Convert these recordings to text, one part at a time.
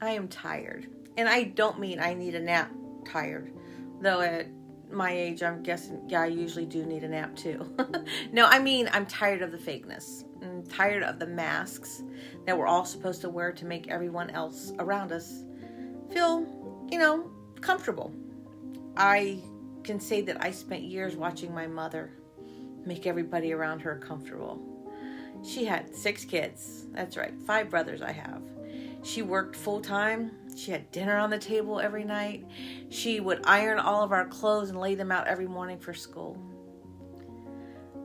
I am tired. And I don't mean I need a nap tired. Though at my age, I'm guessing, yeah, I usually do need a nap too. No, I mean, I'm tired of the fakeness. I'm tired of the masks that we're all supposed to wear to make everyone else around us feel, comfortable. I can say that I spent years watching my mother make everybody around her comfortable. She had 6 kids. That's right, 5 brothers I have. She worked full time. She had dinner on the table every night. She would iron all of our clothes and lay them out every morning for school.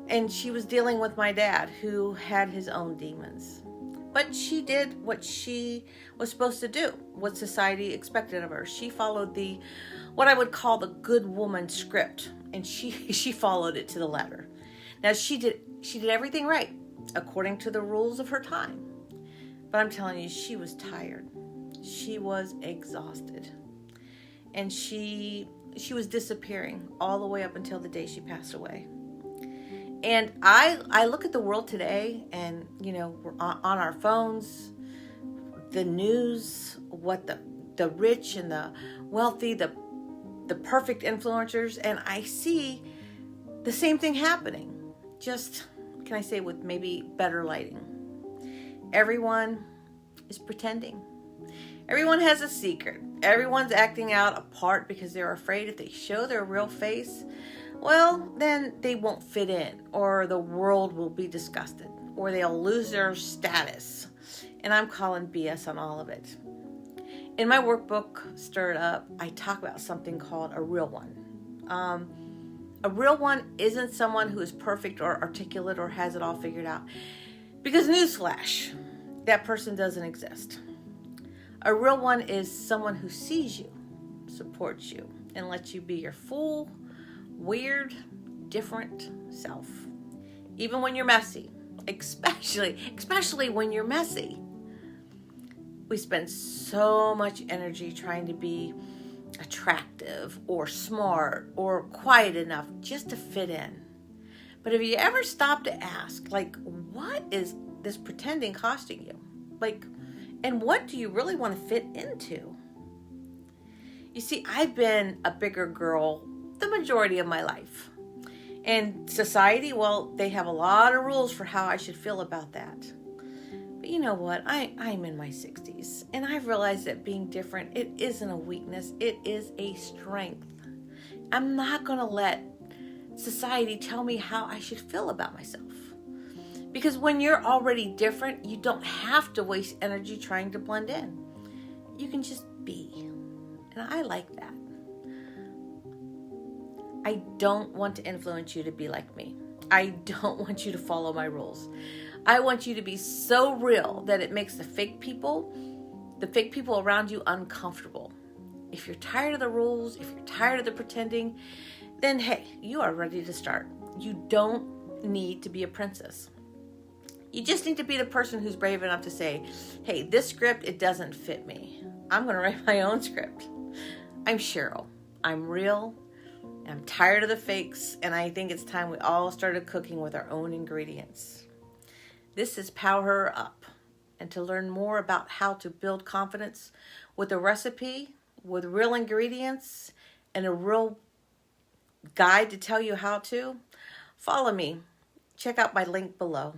And she was dealing with my dad, who had his own demons. But she did what she was supposed to do, what society expected of her. She followed what I would call the good woman script, and she followed it to the letter. Now she did everything right, according to the rules of her time. But I'm telling you, she was tired. She was exhausted. And she was disappearing all the way up until the day she passed away. And I look at the world today, and we're on our phones, the news, what the rich and the wealthy, the perfect influencers, and I see the same thing happening. Just, can I say, with maybe better lighting. Everyone is pretending. Everyone has a secret. Everyone's acting out a part because they're afraid if they show their real face, well, then they won't fit in, or the world will be disgusted, or they'll lose their status. And I'm calling BS on all of it. In my workbook, Stir It Up, I talk about something called a real one. A real one isn't someone who is perfect or articulate or has it all figured out. Because newsflash, that person doesn't exist. A real one is someone who sees you, supports you, and lets you be your full, weird, different self. Even when you're messy, especially when you're messy. We spend so much energy trying to be attractive or smart or quiet enough just to fit in. But have you ever stopped to ask, what is this pretending costing you? And what do you really want to fit into? You see, I've been a bigger girl the majority of my life. And society, well, they have a lot of rules for how I should feel about that. But you know what? I'm in my 60s, and I've realized that being different, it isn't a weakness. It is a strength. I'm not going to let society tell me how I should feel about myself. Because when you're already different, you don't have to waste energy trying to blend in. You can just be. And I like that. I don't want to influence you to be like me. I don't want you to follow my rules. I want you to be so real that it makes the fake people around you uncomfortable. If you're tired of the rules, if you're tired of the pretending, then hey, you are ready to start. You don't need to be a princess. You just need to be the person who's brave enough to say, hey, this script, it doesn't fit me. I'm going to write my own script. I'm Cheryl. I'm real. I'm tired of the fakes, and I think it's time we all started cooking with our own ingredients. This is Power Her Up. And to learn more about how to build confidence with a recipe, with real ingredients, and a real guide to tell you how to, follow me. Check out my link below.